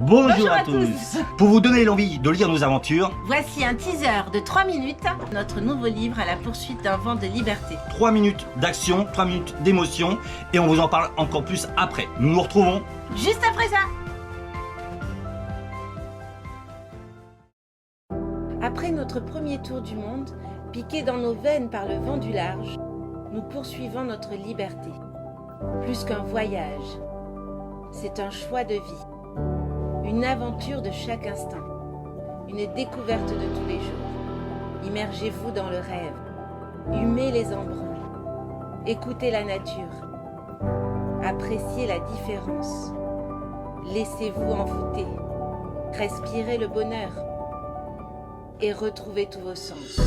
Bonjour à tous. Pour vous donner l'envie de lire nos aventures, voici un teaser de 3 minutes, notre nouveau livre à la poursuite d'un vent de liberté. 3 minutes d'action, 3 minutes d'émotion, et on vous en parle encore plus après. Nous nous retrouvons juste après ça. Après notre premier tour du monde, piqué dans nos veines par le vent du large, nous poursuivons notre liberté. Plus qu'un voyage, c'est un choix de vie. Une aventure de chaque instant, une découverte de tous les jours. Immergez-vous dans le rêve, humez les embruns, écoutez la nature, appréciez la différence, laissez-vous envoûter, respirez le bonheur et retrouvez tous vos sens.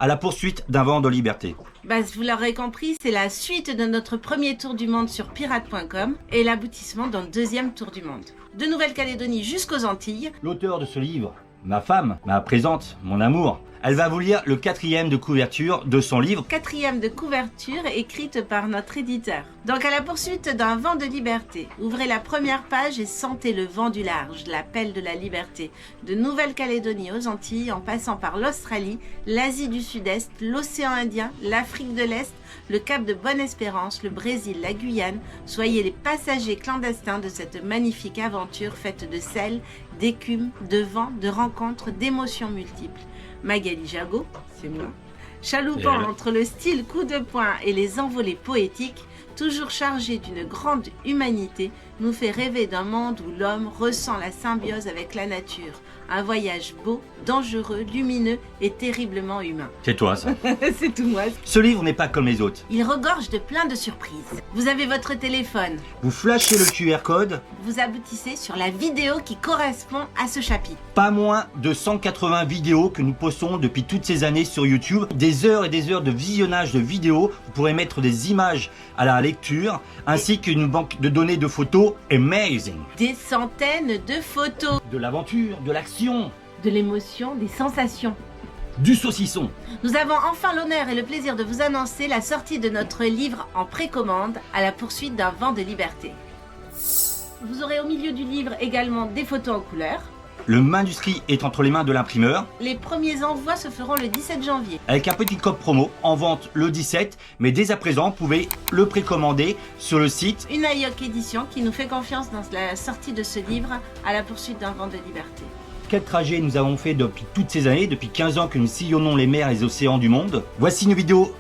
à la poursuite d'un vent de liberté. Vous l'aurez compris, c'est la suite de notre premier tour du monde sur pirate.com et l'aboutissement d'un deuxième tour du monde. De Nouvelle-Calédonie jusqu'aux Antilles. L'auteur de ce livre, ma femme, ma présente, mon amour, elle va vous lire le 4e de couverture de son livre. 4e de couverture écrite par notre éditeur. Donc à la poursuite d'un vent de liberté, ouvrez la première page et sentez le vent du large, l'appel de la liberté. De Nouvelle-Calédonie aux Antilles, en passant par l'Australie, l'Asie du Sud-Est, l'océan Indien, l'Afrique de l'Est, le Cap de Bonne-Espérance, le Brésil, la Guyane, soyez les passagers clandestins de cette magnifique aventure faite de sel, d'écume, de vent, de rencontres, d'émotions multiples. Magali Jagot, c'est moi, chaloupant entre le style coup de poing et les envolées poétiques, toujours chargé d'une grande humanité, nous fait rêver d'un monde où l'homme ressent la symbiose avec la nature. Un voyage beau, dangereux, lumineux et terriblement humain. C'est toi ça. C'est tout moi. Ce livre n'est pas comme les autres. Il regorge de plein de surprises. Vous avez votre téléphone. Vous flashez le QR code, Vous aboutissez sur la vidéo qui correspond à ce chapitre. pas moins de 180 vidéos que nous postons depuis toutes ces années sur YouTube. Des heures et des heures de visionnage de vidéos. Vous pourrez mettre des images à la lecture, ainsi qu'une banque de données de photos amazing. Des centaines de photos. De l'aventure, de l'action, De l'émotion, des sensations. du saucisson. Nous avons enfin l'honneur et le plaisir de vous annoncer la sortie de notre livre en précommande à la poursuite d'un vent de liberté. Vous aurez au milieu du livre également des photos en couleur. Le manuscrit est entre les mains de l'imprimeur, Les premiers envois se feront le 17 janvier. avec un petit code promo en vente le 17, mais dès à présent, vous pouvez le précommander sur le site. Une AIOC édition qui nous fait confiance dans la sortie de ce livre à la poursuite d'un vent de liberté. Quel trajet nous avons fait depuis toutes ces années, depuis 15 ans que nous sillonnons les mers et les océans du monde. Voici une vidéo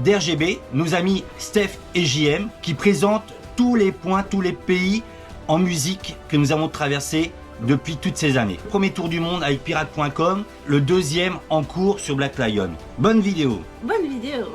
d'RGB, nos amis Steph et JM, qui présentent tous les points, tous les pays en musique que nous avons traversés depuis toutes ces années. Premier tour du monde avec pirate.com, le deuxième en cours sur Black Lion. Bonne vidéo. Bonne vidéo!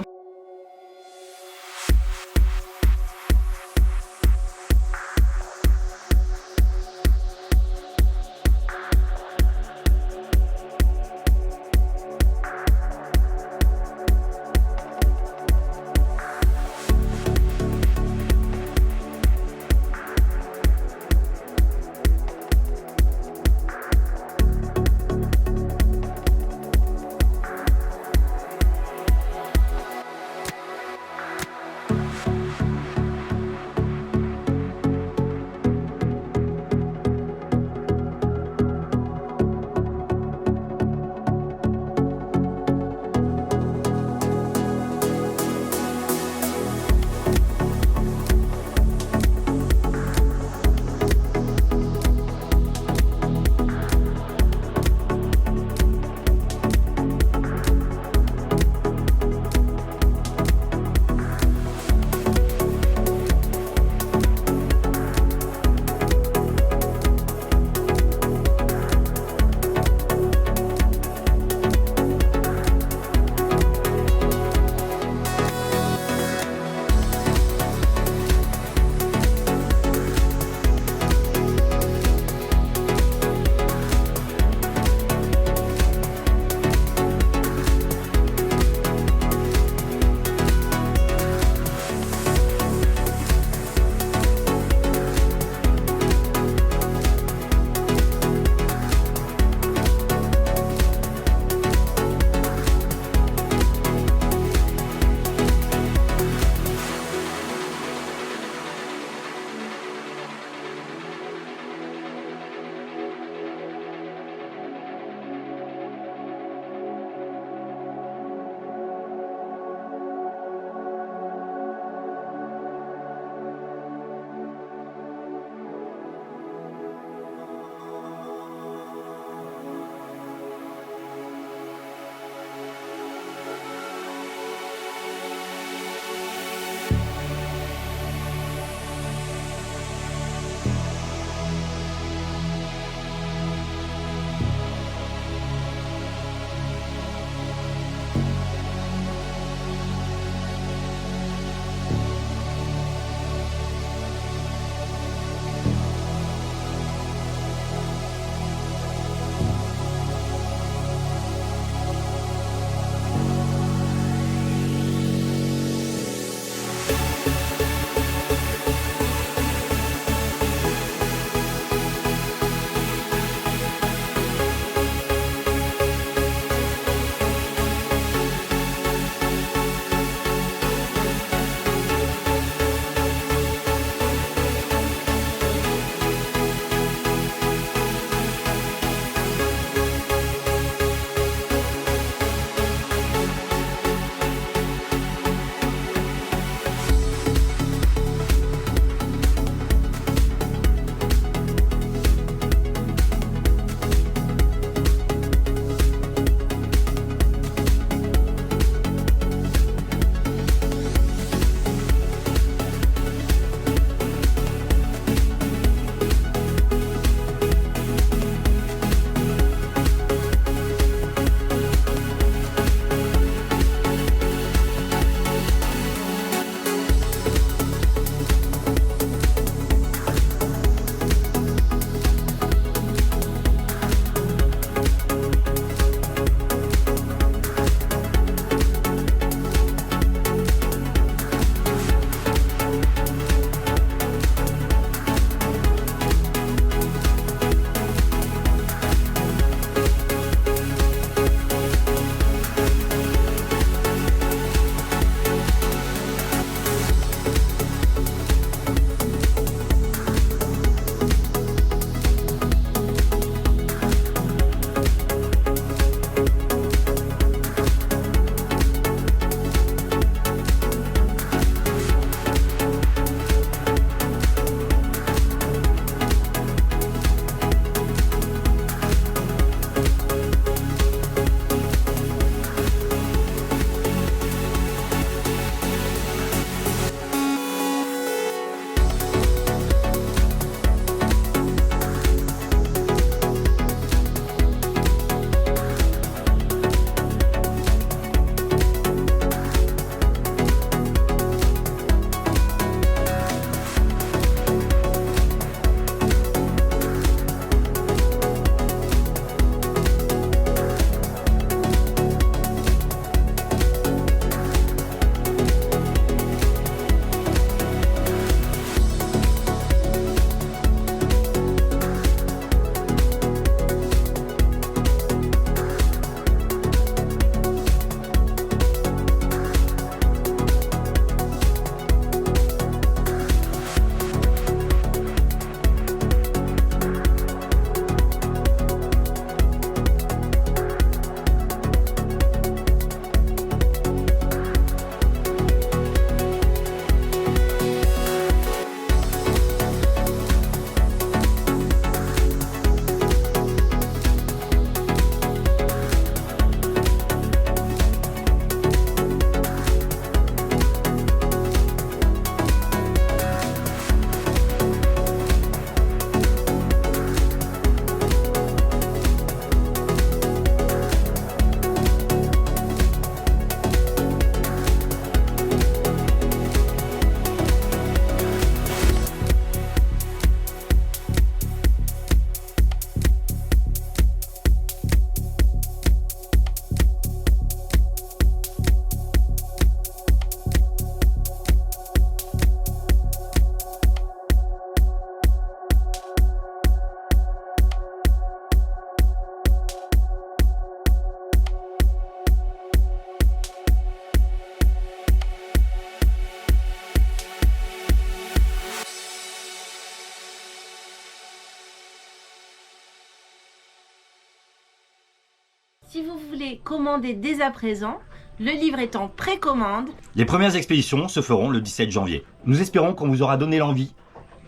Si vous voulez commander dès à présent, le livre est en précommande. Les premières expéditions se feront le 17 janvier. Nous espérons qu'on vous aura donné l'envie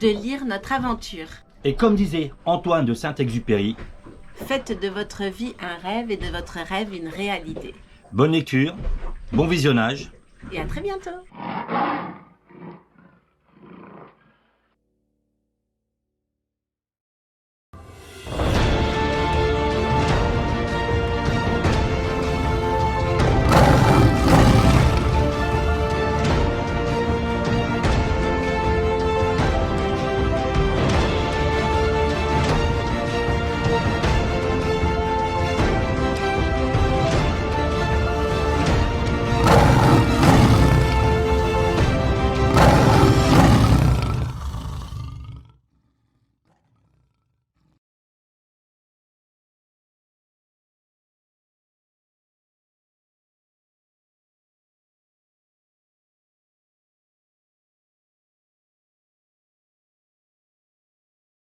De lire notre aventure. Et comme disait Antoine de Saint-Exupéry, Faites de votre vie un rêve et de votre rêve une réalité. bonne lecture, bon visionnage. Et à très bientôt.